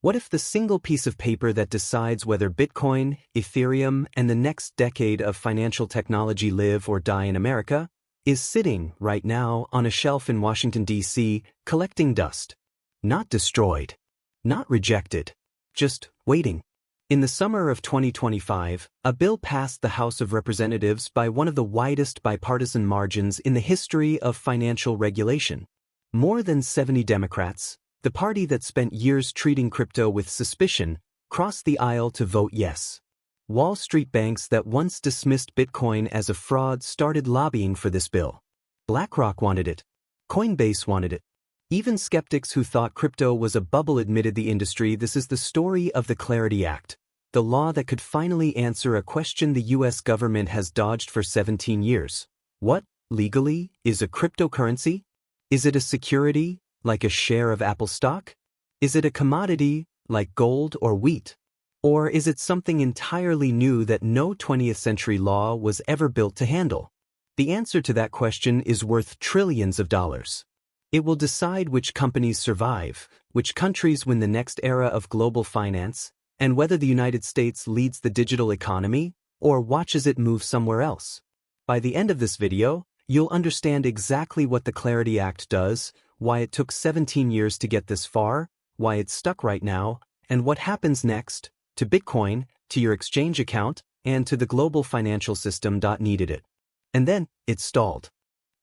What if the single piece of paper that decides whether Bitcoin, Ethereum, and the next decade of financial technology live or die in America is sitting right now on a shelf in Washington, D.C., collecting dust? Not destroyed, not rejected, just waiting. In the summer of 2025, a bill passed the House of Representatives by one of the widest bipartisan margins in the history of financial regulation. More than 70 Democrats, the party that spent years treating crypto with suspicion, crossed the aisle to vote yes. Wall Street banks that once dismissed Bitcoin as a fraud started lobbying for this bill. BlackRock wanted it. Coinbase wanted it. Even skeptics who thought crypto was a bubble admitted the industry. This is the story of the Clarity Act, the law that could finally answer a question the U.S. government has dodged for 17 years. What, legally, is a cryptocurrency? Is it a security, like a share of Apple stock? Is it a commodity, like gold or wheat? Or is it something entirely new that no 20th century law was ever built to handle? The answer to that question is worth trillions of dollars. It will decide which companies survive, which countries win the next era of global finance, and whether the United States leads the digital economy or watches it move somewhere else. By the end of this video, you'll understand exactly what the Clarity Act does, why it took 17 years to get this far, why it's stuck right now, and what happens next to Bitcoin, to your exchange account, and to the global financial system that needed it. And then, it stalled.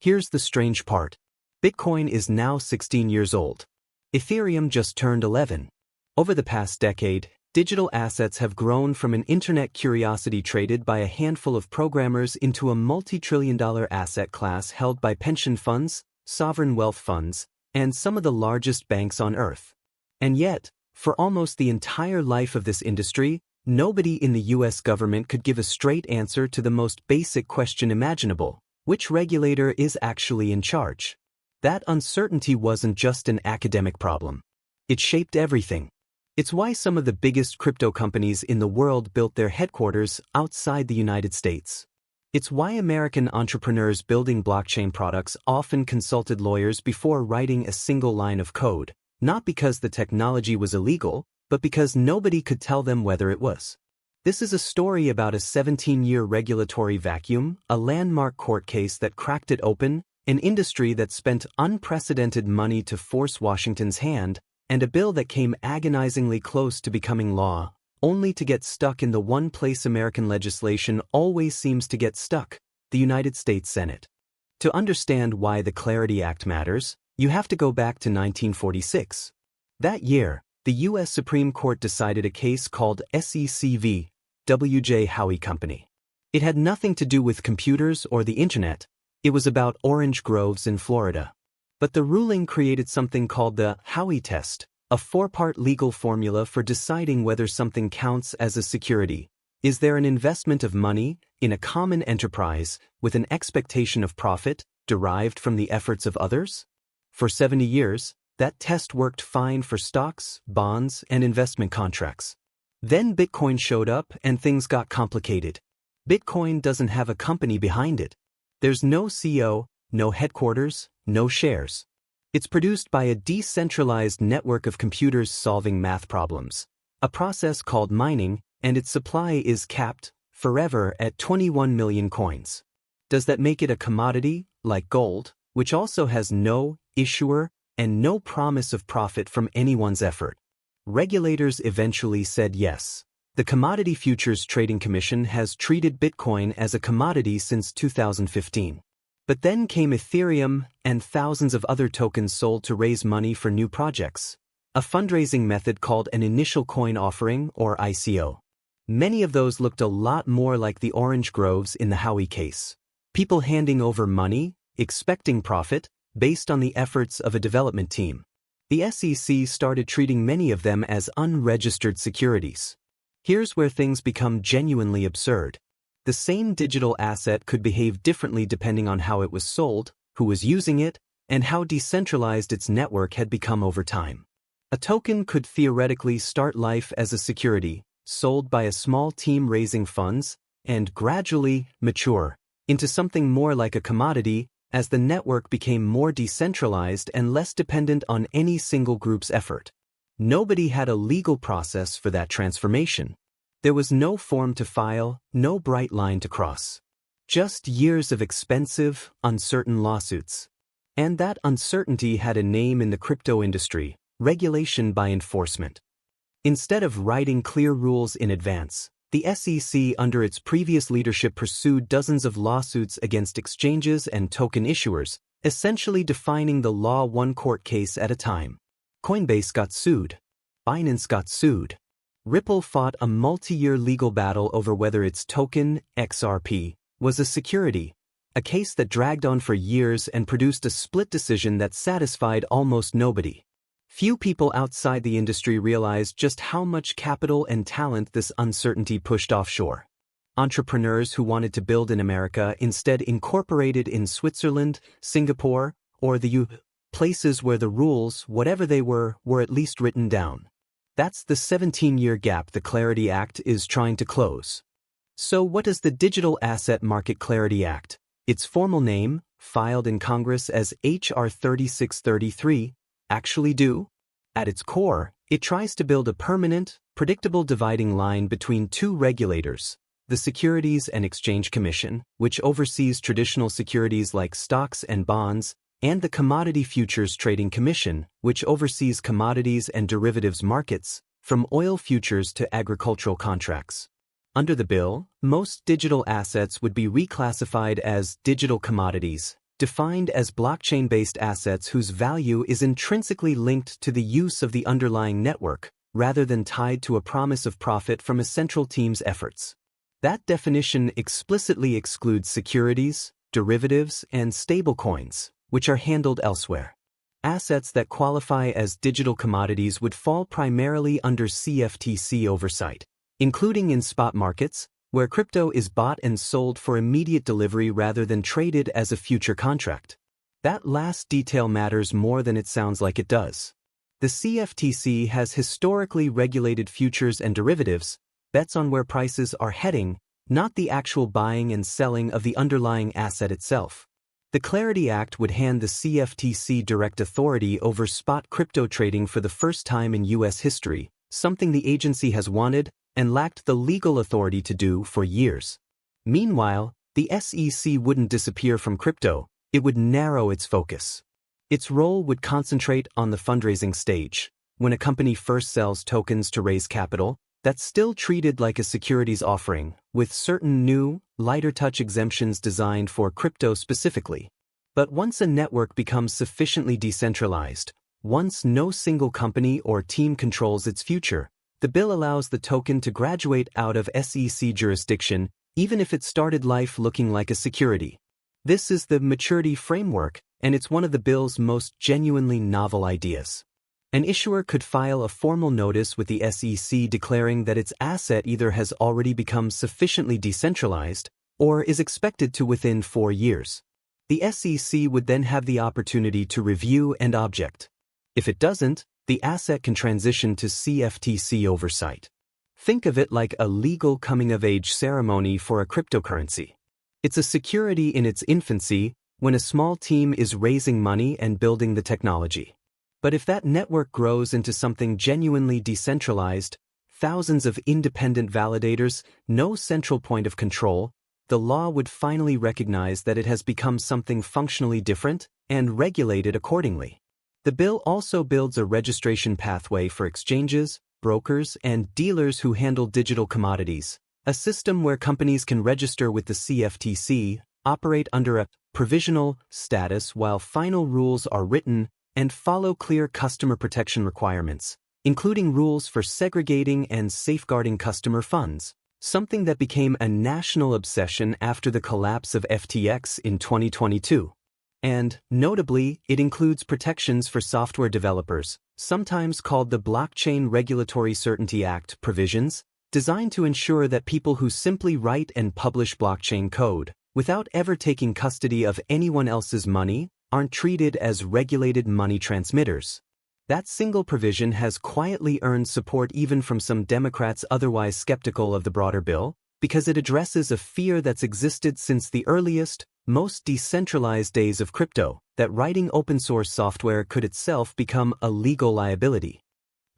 Here's the strange part. Bitcoin is now 16 years old. Ethereum just turned 11. Over the past decade, digital assets have grown from an internet curiosity traded by a handful of programmers into a multi-trillion-dollar asset class held by pension funds, sovereign wealth funds, and some of the largest banks on earth. And yet, for almost the entire life of this industry, nobody in the U.S. government could give a straight answer to the most basic question imaginable: which regulator is actually in charge? That uncertainty wasn't just an academic problem. It shaped everything. It's why some of the biggest crypto companies in the world built their headquarters outside the United States. It's why American entrepreneurs building blockchain products often consulted lawyers before writing a single line of code, not because the technology was illegal, but because nobody could tell them whether it was. This is a story about a 17-year regulatory vacuum, a landmark court case that cracked it open, an industry that spent unprecedented money to force Washington's hand, and a bill that came agonizingly close to becoming law, only to get stuck in the one place American legislation always seems to get stuck: the United States Senate. To understand why the Clarity Act matters, you have to go back to 1946. That year, the U.S. Supreme Court decided a case called SEC v. W.J. Howey Company. It had nothing to do with computers or the internet. It was about orange groves in Florida. But the ruling created something called the Howey test, a four-part legal formula for deciding whether something counts as a security. Is there an investment of money in a common enterprise with an expectation of profit derived from the efforts of others? For 70 years, that test worked fine for stocks, bonds, and investment contracts. Then Bitcoin showed up and things got complicated. Bitcoin doesn't have a company behind it. There's no CEO, no headquarters, no shares. It's produced by a decentralized network of computers solving math problems, a process called mining, and its supply is capped, forever, at 21 million coins. Does that make it a commodity, like gold, which also has no issuer and no promise of profit from anyone's effort? Regulators eventually said yes. The Commodity Futures Trading Commission has treated Bitcoin as a commodity since 2015. But then came Ethereum and thousands of other tokens sold to raise money for new projects, a fundraising method called an initial coin offering or ICO. Many of those looked a lot more like the orange groves in the Howey case. People handing over money, expecting profit, based on the efforts of a development team. The SEC started treating many of them as unregistered securities. Here's where things become genuinely absurd. The same digital asset could behave differently depending on how it was sold, who was using it, and how decentralized its network had become over time. A token could theoretically start life as a security, sold by a small team raising funds, and gradually mature into something more like a commodity as the network became more decentralized and less dependent on any single group's effort. Nobody had a legal process for that transformation. There was no form to file, no bright line to cross. Just years of expensive, uncertain lawsuits. And that uncertainty had a name in the crypto industry: regulation by enforcement. Instead of writing clear rules in advance, the SEC under its previous leadership pursued dozens of lawsuits against exchanges and token issuers, essentially defining the law one court case at a time. Coinbase got sued. Binance got sued. Ripple fought a multi-year legal battle over whether its token, XRP, was a security, a case that dragged on for years and produced a split decision that satisfied almost nobody. Few people outside the industry realized just how much capital and talent this uncertainty pushed offshore. Entrepreneurs who wanted to build in America instead incorporated in Switzerland, Singapore, or the UK, places where the rules, whatever they were at least written down. That's the 17-year gap the Clarity Act is trying to close. So what does the Digital Asset Market Clarity Act, its formal name, filed in Congress as H.R. 3633, actually do? At its core, it tries to build a permanent, predictable dividing line between two regulators: the Securities and Exchange Commission, which oversees traditional securities like stocks and bonds, and the Commodity Futures Trading Commission, which oversees commodities and derivatives markets, from oil futures to agricultural contracts. Under the bill, most digital assets would be reclassified as digital commodities, defined as blockchain-based assets whose value is intrinsically linked to the use of the underlying network, rather than tied to a promise of profit from a central team's efforts. That definition explicitly excludes securities, derivatives, and stablecoins, which are handled elsewhere. Assets that qualify as digital commodities would fall primarily under CFTC oversight, including in spot markets, where crypto is bought and sold for immediate delivery rather than traded as a future contract. That last detail matters more than it sounds like it does. The CFTC has historically regulated futures and derivatives, bets on where prices are heading, not the actual buying and selling of the underlying asset itself. The Clarity Act would hand the CFTC direct authority over spot crypto trading for the first time in U.S. history, something the agency has wanted and lacked the legal authority to do for years. Meanwhile, the SEC wouldn't disappear from crypto, it would narrow its focus. Its role would concentrate on the fundraising stage. When a company first sells tokens to raise capital, that's still treated like a securities offering, with certain new, lighter-touch exemptions designed for crypto specifically. But once a network becomes sufficiently decentralized, once no single company or team controls its future, the bill allows the token to graduate out of SEC jurisdiction, even if it started life looking like a security. This is the maturity framework, and it's one of the bill's most genuinely novel ideas. An issuer could file a formal notice with the SEC declaring that its asset either has already become sufficiently decentralized or is expected to within 4 years. The SEC would then have the opportunity to review and object. If it doesn't, the asset can transition to CFTC oversight. Think of it like a legal coming-of-age ceremony for a cryptocurrency. It's a security in its infancy when a small team is raising money and building the technology. But if that network grows into something genuinely decentralized, thousands of independent validators, no central point of control, the law would finally recognize that it has become something functionally different and regulate it accordingly. The bill also builds a registration pathway for exchanges, brokers, and dealers who handle digital commodities, a system where companies can register with the CFTC, operate under a provisional status while final rules are written, and follow clear customer protection requirements, including rules for segregating and safeguarding customer funds, something that became a national obsession after the collapse of FTX in 2022. And, notably, it includes protections for software developers, sometimes called the Blockchain Regulatory Certainty Act provisions, designed to ensure that people who simply write and publish blockchain code, without ever taking custody of anyone else's money, aren't treated as regulated money transmitters. That single provision has quietly earned support even from some Democrats otherwise skeptical of the broader bill, because it addresses a fear that's existed since the earliest, most decentralized days of crypto, that writing open-source software could itself become a legal liability.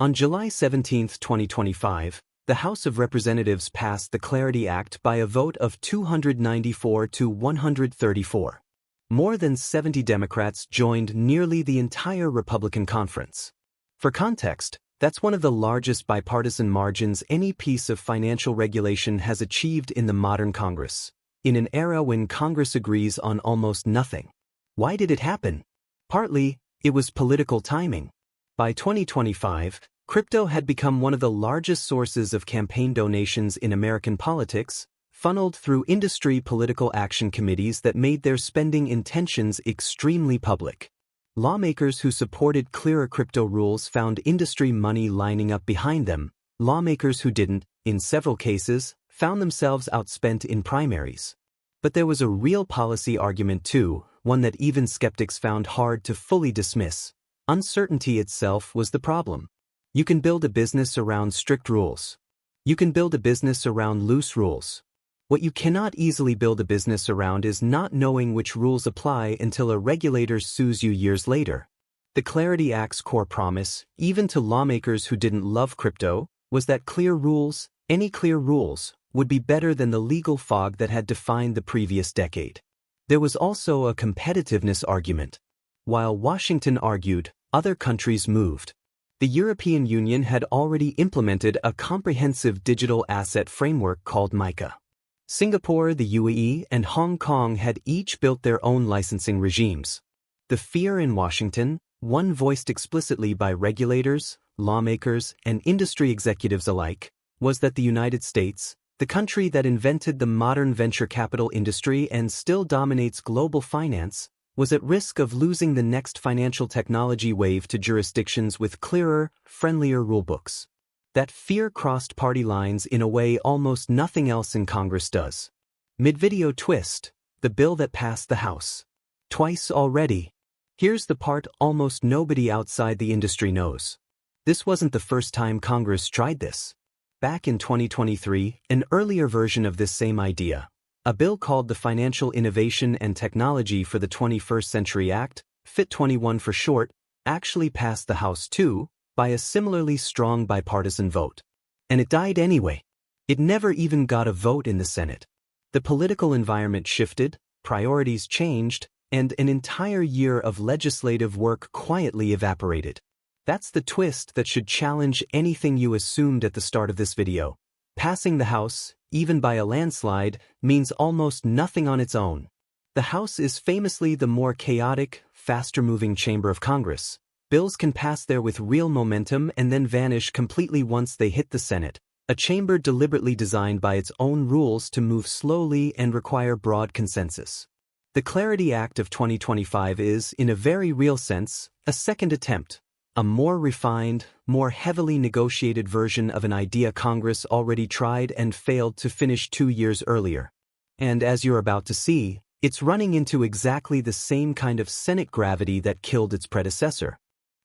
On July 17, 2025, the House of Representatives passed the Clarity Act by a vote of 294 to 134. More than 70 Democrats joined nearly the entire Republican conference. For context, that's one of the largest bipartisan margins any piece of financial regulation has achieved in the modern Congress, in an era when Congress agrees on almost nothing. Why did it happen? Partly, it was political timing. By 2025, crypto had become one of the largest sources of campaign donations in American politics, funneled through industry political action committees that made their spending intentions extremely public. Lawmakers who supported clearer crypto rules found industry money lining up behind them. Lawmakers who didn't, in several cases, found themselves outspent in primaries. But there was a real policy argument too, one that even skeptics found hard to fully dismiss. Uncertainty itself was the problem. You can build a business around strict rules. You can build a business around loose rules. What you cannot easily build a business around is not knowing which rules apply until a regulator sues you years later. The Clarity Act's core promise, even to lawmakers who didn't love crypto, was that clear rules, any clear rules, would be better than the legal fog that had defined the previous decade. There was also a competitiveness argument. While Washington argued, other countries moved. The European Union had already implemented a comprehensive digital asset framework called MiCA. Singapore, the UAE, and Hong Kong had each built their own licensing regimes. The fear in Washington, one voiced explicitly by regulators, lawmakers, and industry executives alike, was that the United States, the country that invented the modern venture capital industry and still dominates global finance, was at risk of losing the next financial technology wave to jurisdictions with clearer, friendlier rulebooks. That fear crossed party lines in a way almost nothing else in Congress does. Mid-video twist, the bill that passed the House. Twice already. Here's the part almost nobody outside the industry knows. This wasn't the first time Congress tried this. Back in 2023, an earlier version of this same idea, a bill called the Financial Innovation and Technology for the 21st Century Act, FIT21 for short, actually passed the House too, by a similarly strong bipartisan vote. And it died anyway. It never even got a vote in the Senate. The political environment shifted, priorities changed, and an entire year of legislative work quietly evaporated. That's the twist that should challenge anything you assumed at the start of this video. Passing the House, even by a landslide, means almost nothing on its own. The House is famously the more chaotic, faster-moving chamber of Congress. Bills can pass there with real momentum and then vanish completely once they hit the Senate, a chamber deliberately designed by its own rules to move slowly and require broad consensus. The Clarity Act of 2025 is, in a very real sense, a second attempt, a more refined, more heavily negotiated version of an idea Congress already tried and failed to finish 2 years earlier. And as you're about to see, it's running into exactly the same kind of Senate gravity that killed its predecessor.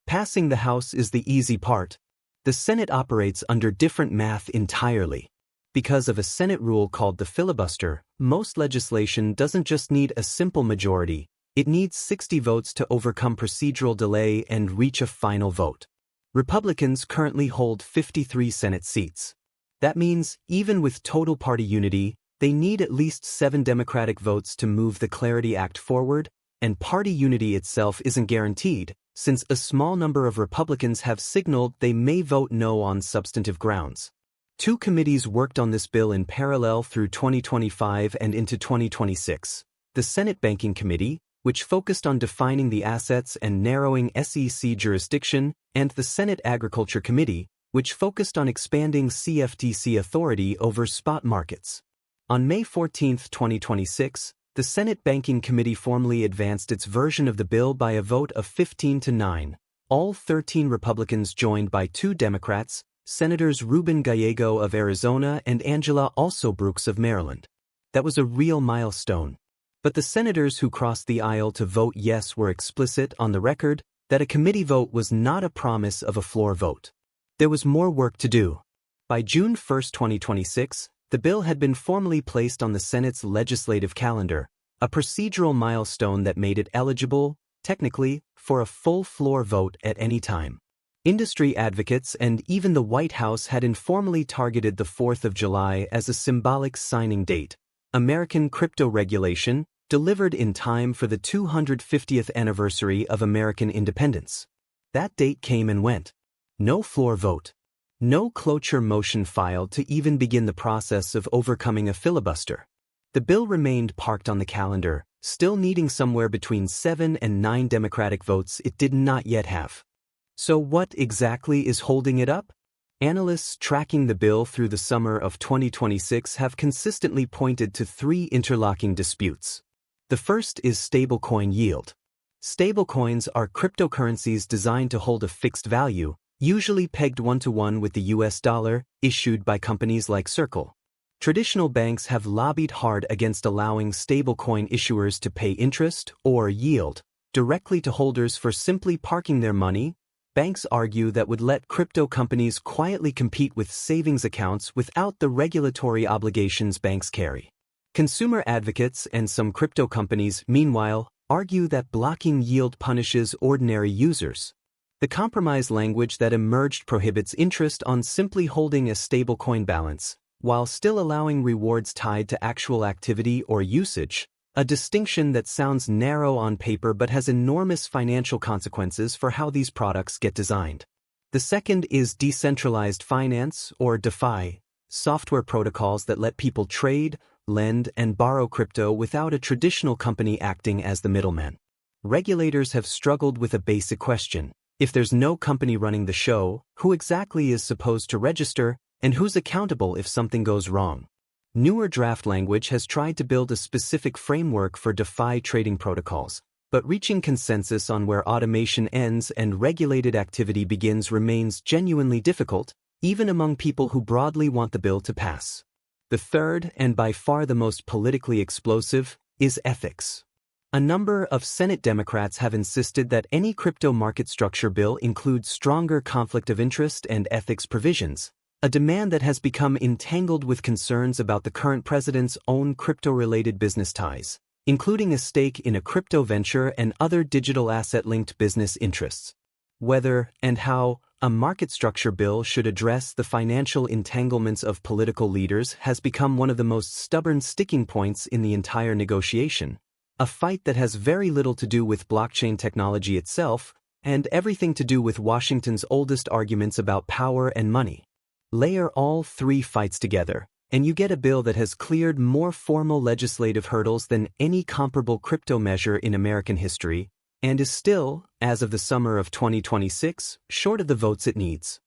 Passing the House is the easy part. The Senate operates under different math entirely. Because of a Senate rule called the filibuster, most legislation doesn't just need a simple majority, it needs 60 votes to overcome procedural delay and reach a final vote. Republicans currently hold 53 Senate seats. That means, even with total party unity, they need at least 7 Democratic votes to move the Clarity Act forward, and party unity itself isn't guaranteed, since a small number of Republicans have signaled they may vote no on substantive grounds. 2 committees worked on this bill in parallel through 2025 and into 2026. The Senate Banking Committee, which focused on defining the assets and narrowing SEC jurisdiction, and the Senate Agriculture Committee, which focused on expanding CFTC authority over spot markets. On May 14, 2026, the Senate Banking Committee formally advanced its version of the bill by a vote of 15-9. All 13 Republicans joined by 2 Democrats, Senators Ruben Gallego of Arizona and Angela Alsobrooks of Maryland. That was a real milestone. But the senators who crossed the aisle to vote yes were explicit on the record that a committee vote was not a promise of a floor vote. There was more work to do. By June 1, 2026, the bill had been formally placed on the Senate's legislative calendar, a procedural milestone that made it eligible, technically, for a full floor vote at any time. Industry advocates and even the White House had informally targeted the 4th of July as a symbolic signing date. American crypto regulation, delivered in time for the 250th anniversary of American independence. That date came and went. No floor vote. No cloture motion filed to even begin the process of overcoming a filibuster. The bill remained parked on the calendar, still needing somewhere between 7 and 9 Democratic votes it did not yet have. So what exactly is holding it up? Analysts tracking the bill through the summer of 2026 have consistently pointed to 3 interlocking disputes. The first is stablecoin yield. Stablecoins are cryptocurrencies designed to hold a fixed value, usually pegged 1-to-1 with the US dollar, issued by companies like Circle. Traditional banks have lobbied hard against allowing stablecoin issuers to pay interest, or yield, directly to holders for simply parking their money. Banks argue that would let crypto companies quietly compete with savings accounts without the regulatory obligations banks carry. Consumer advocates and some crypto companies, meanwhile, argue that blocking yield punishes ordinary users. The compromise language that emerged prohibits interest on simply holding a stablecoin balance, while still allowing rewards tied to actual activity or usage, a distinction that sounds narrow on paper but has enormous financial consequences for how these products get designed. The second is decentralized finance, or DeFi, software protocols that let people trade, lend, and borrow crypto without a traditional company acting as the middleman. Regulators have struggled with a basic question. If there's no company running the show, who exactly is supposed to register, and who's accountable if something goes wrong? Newer draft language has tried to build a specific framework for DeFi trading protocols, but reaching consensus on where automation ends and regulated activity begins remains genuinely difficult, even among people who broadly want the bill to pass. The third, and by far the most politically explosive, is ethics. A number of Senate Democrats have insisted that any crypto market structure bill include stronger conflict of interest and ethics provisions, a demand that has become entangled with concerns about the current president's own crypto-related business ties, including a stake in a crypto venture and other digital asset-linked business interests. Whether and how a market structure bill should address the financial entanglements of political leaders has become one of the most stubborn sticking points in the entire negotiation, a fight that has very little to do with blockchain technology itself and everything to do with Washington's oldest arguments about power and money. Layer all 3 fights together, and you get a bill that has cleared more formal legislative hurdles than any comparable crypto measure in American history, and is still, as of the summer of 2026, short of the votes it needs.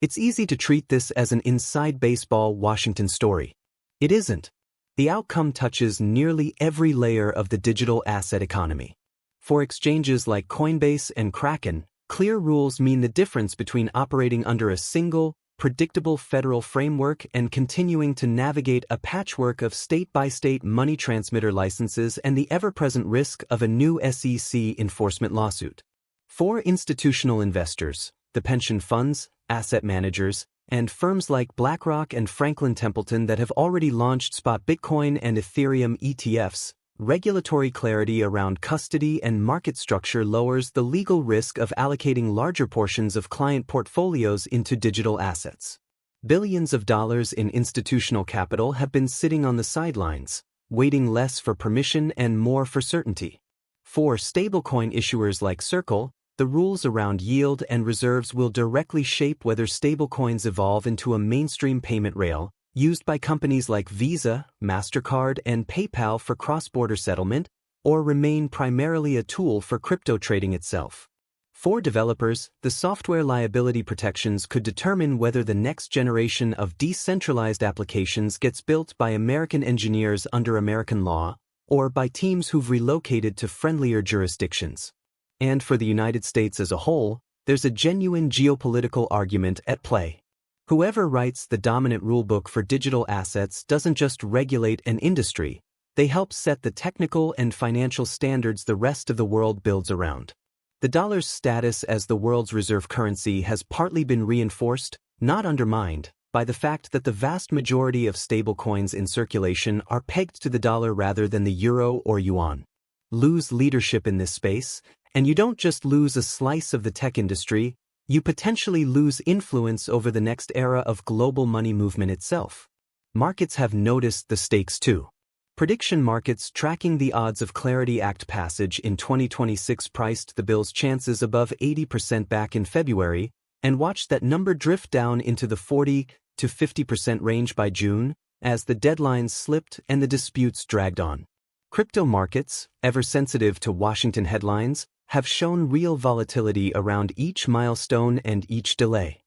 It's easy to treat this as an inside baseball Washington story. It isn't. The outcome touches nearly every layer of the digital asset economy. For exchanges like Coinbase and Kraken, clear rules mean the difference between operating under a single, predictable federal framework and continuing to navigate a patchwork of state-by-state money transmitter licenses and the ever-present risk of a new SEC enforcement lawsuit. For institutional investors, the pension funds, asset managers, and firms like BlackRock and Franklin Templeton that have already launched spot Bitcoin and Ethereum ETFs, regulatory clarity around custody and market structure lowers the legal risk of allocating larger portions of client portfolios into digital assets. Billions of dollars in institutional capital have been sitting on the sidelines, waiting less for permission and more for certainty. For stablecoin issuers like Circle, the rules around yield and reserves will directly shape whether stablecoins evolve into a mainstream payment rail, used by companies like Visa, MasterCard, and PayPal for cross-border settlement, or remain primarily a tool for crypto trading itself. For developers, the software liability protections could determine whether the next generation of decentralized applications gets built by American engineers under American law, or by teams who've relocated to friendlier jurisdictions. And for the United States as a whole, there's a genuine geopolitical argument at play. Whoever writes the dominant rulebook for digital assets doesn't just regulate an industry, they help set the technical and financial standards the rest of the world builds around. The dollar's status as the world's reserve currency has partly been reinforced, not undermined, by the fact that the vast majority of stablecoins in circulation are pegged to the dollar rather than the euro or yuan. Lose leadership in this space, and you don't just lose a slice of the tech industry, you potentially lose influence over the next era of global money movement itself. Markets have noticed the stakes too. Prediction markets tracking the odds of Clarity Act passage in 2026 priced the bill's chances above 80% back in February and watched that number drift down into the 40 to 50% range by June as the deadlines slipped and the disputes dragged on. Crypto markets, ever sensitive to Washington headlines, have shown real volatility around each milestone and each delay.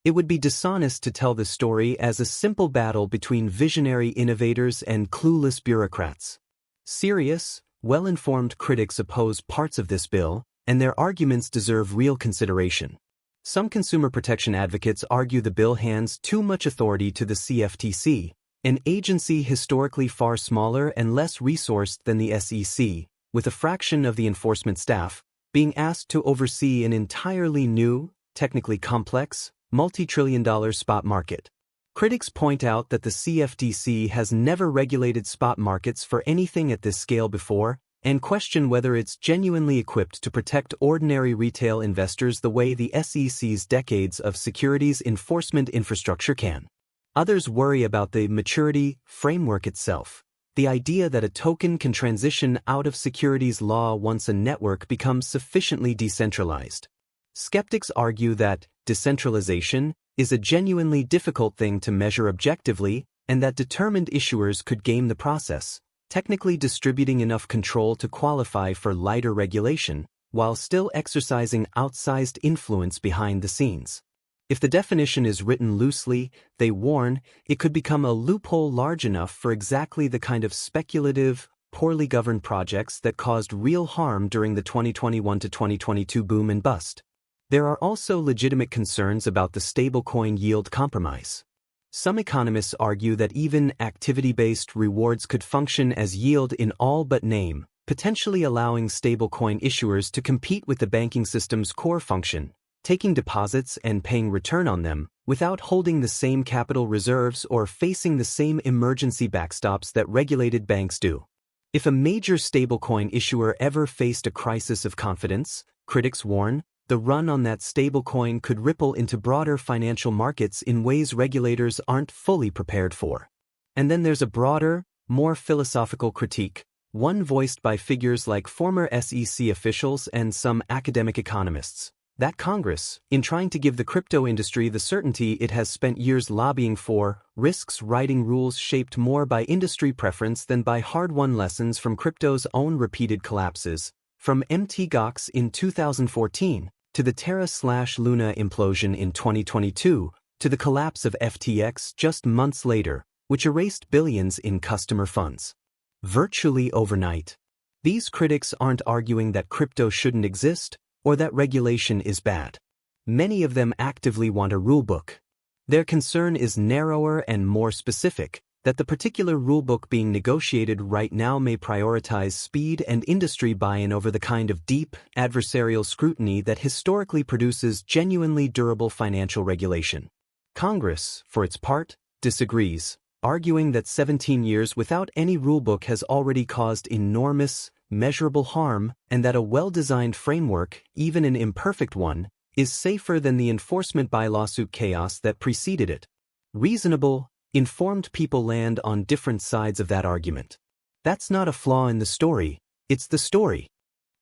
It would be dishonest to tell the story as a simple battle between visionary innovators and clueless bureaucrats. Serious, well-informed critics oppose parts of this bill, and their arguments deserve real consideration. Some consumer protection advocates argue the bill hands too much authority to the CFTC, an agency historically far smaller and less resourced than the SEC, with a fraction of the enforcement staff being asked to oversee an entirely new, technically complex, multi-trillion-dollar spot market. Critics point out that the CFTC has never regulated spot markets for anything at this scale before and question whether it's genuinely equipped to protect ordinary retail investors the way the SEC's decades of securities enforcement infrastructure can. Others worry about the maturity framework itself, the idea that a token can transition out of securities law once a network becomes sufficiently decentralized. Skeptics argue that decentralization is a genuinely difficult thing to measure objectively and that determined issuers could game the process, technically distributing enough control to qualify for lighter regulation, while still exercising outsized influence behind the scenes. If the definition is written loosely, they warn, it could become a loophole large enough for exactly the kind of speculative, poorly governed projects that caused real harm during the 2021 to 2022 boom and bust. There are also legitimate concerns about the stablecoin yield compromise. Some economists argue that even activity-based rewards could function as yield in all but name, potentially allowing stablecoin issuers to compete with the banking system's core function, taking deposits and paying return on them, without holding the same capital reserves or facing the same emergency backstops that regulated banks do. If a major stablecoin issuer ever faced a crisis of confidence, critics warn, the run on that stablecoin could ripple into broader financial markets in ways regulators aren't fully prepared for. And then there's a broader, more philosophical critique, one voiced by figures like former SEC officials and some academic economists, that Congress, in trying to give the crypto industry the certainty it has spent years lobbying for, risks writing rules shaped more by industry preference than by hard-won lessons from crypto's own repeated collapses, from Mt. Gox in 2014, to the Terra/Luna implosion in 2022, to the collapse of FTX just months later, which erased billions in customer funds. Virtually overnight. These critics aren't arguing that crypto shouldn't exist, or that regulation is bad. Many of them actively want a rulebook. Their concern is narrower and more specific, that the particular rulebook being negotiated right now may prioritize speed and industry buy-in over the kind of deep, adversarial scrutiny that historically produces genuinely durable financial regulation. Congress, for its part, disagrees, arguing that 17 years without any rulebook has already caused enormous, measurable harm, and that a well-designed framework, even an imperfect one, is safer than the enforcement by lawsuit chaos that preceded it. Reasonable, informed people land on different sides of that argument. That's not a flaw in the story, it's the story.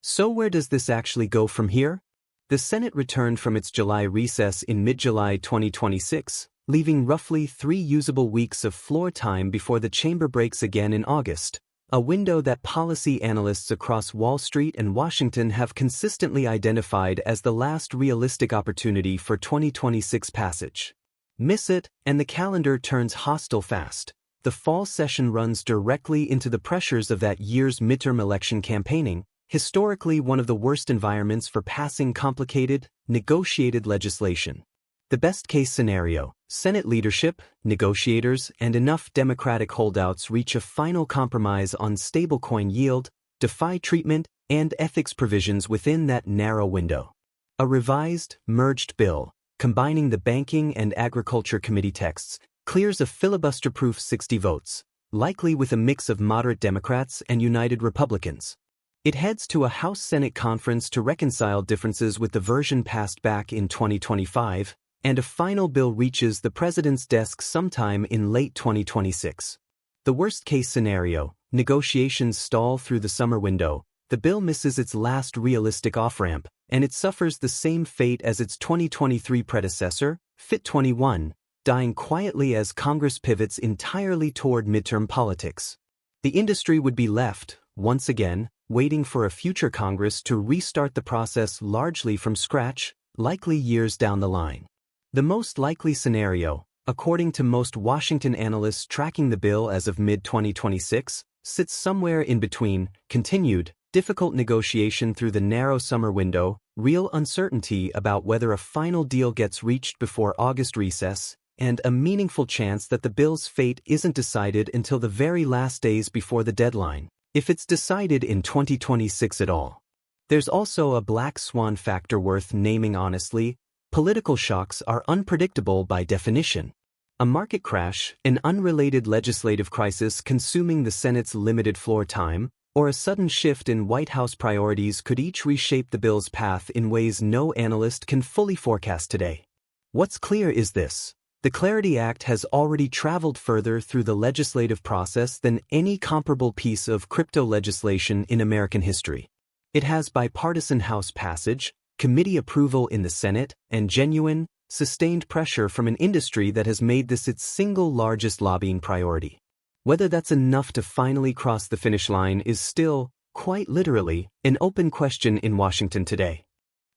So where does this actually go from here? The Senate returned from its July recess in mid-July 2026, leaving roughly 3 usable weeks of floor time before the chamber breaks again in August, a window that policy analysts across Wall Street and Washington have consistently identified as the last realistic opportunity for 2026 passage. Miss it, and the calendar turns hostile fast. The fall session runs directly into the pressures of that year's midterm election campaigning, historically one of the worst environments for passing complicated, negotiated legislation. The best-case scenario, Senate leadership, negotiators, and enough Democratic holdouts reach a final compromise on stablecoin yield, DeFi treatment, and ethics provisions within that narrow window. A revised, merged bill, combining the Banking and Agriculture Committee texts, clears a filibuster-proof 60 votes, likely with a mix of moderate Democrats and United Republicans. It heads to a House-Senate conference to reconcile differences with the version passed back in 2025, and a final bill reaches the president's desk sometime in late 2026. The worst-case scenario, negotiations stall through the summer window, the bill misses its last realistic off-ramp, and it suffers the same fate as its 2023 predecessor, FIT 21, dying quietly as Congress pivots entirely toward midterm politics. The industry would be left, once again, waiting for a future Congress to restart the process largely from scratch, likely years down the line. The most likely scenario, according to most Washington analysts tracking the bill as of mid-2026, sits somewhere in between continued, difficult negotiation through the narrow summer window, real uncertainty about whether a final deal gets reached before August recess, and a meaningful chance that the bill's fate isn't decided until the very last days before the deadline, if it's decided in 2026 at all. There's also a black swan factor worth naming honestly. Political shocks are unpredictable by definition. A market crash, an unrelated legislative crisis consuming the Senate's limited floor time, or a sudden shift in White House priorities could each reshape the bill's path in ways no analyst can fully forecast today. What's clear is this: the Clarity Act has already traveled further through the legislative process than any comparable piece of crypto legislation in American history. It has bipartisan House passage, committee approval in the Senate, and genuine, sustained pressure from an industry that has made this its single largest lobbying priority. Whether that's enough to finally cross the finish line is still, quite literally, an open question in Washington today.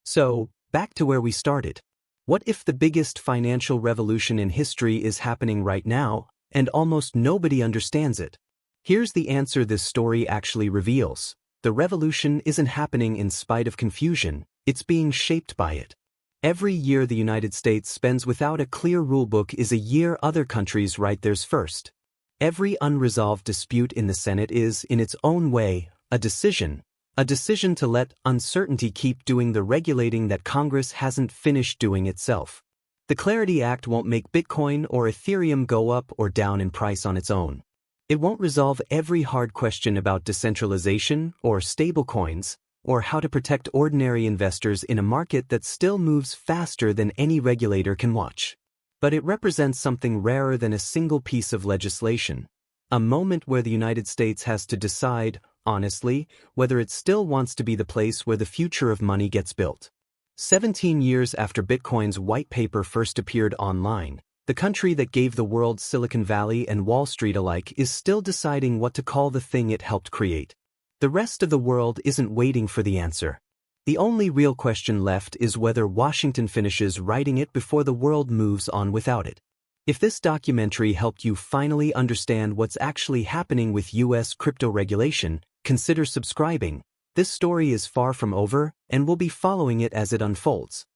So, back to where we started. What if the biggest financial revolution in history is happening right now, and almost nobody understands it? Here's the answer this story actually reveals. The revolution isn't happening in spite of confusion, it's being shaped by it. Every year the United States spends without a clear rulebook is a year other countries write theirs first. Every unresolved dispute in the Senate is, in its own way, a decision to let uncertainty keep doing the regulating that Congress hasn't finished doing itself. The Clarity Act won't make Bitcoin or Ethereum go up or down in price on its own. It won't resolve every hard question about decentralization or stablecoins, or how to protect ordinary investors in a market that still moves faster than any regulator can watch. But it represents something rarer than a single piece of legislation, a moment where the United States has to decide, honestly, whether it still wants to be the place where the future of money gets built. 17 years after Bitcoin's white paper first appeared online, the country that gave the world Silicon Valley and Wall Street alike is still deciding what to call the thing it helped create. The rest of the world isn't waiting for the answer. The only real question left is whether Washington finishes writing it before the world moves on without it. If this documentary helped you finally understand what's actually happening with U.S. crypto regulation, consider subscribing. This story is far from over, and we'll be following it as it unfolds.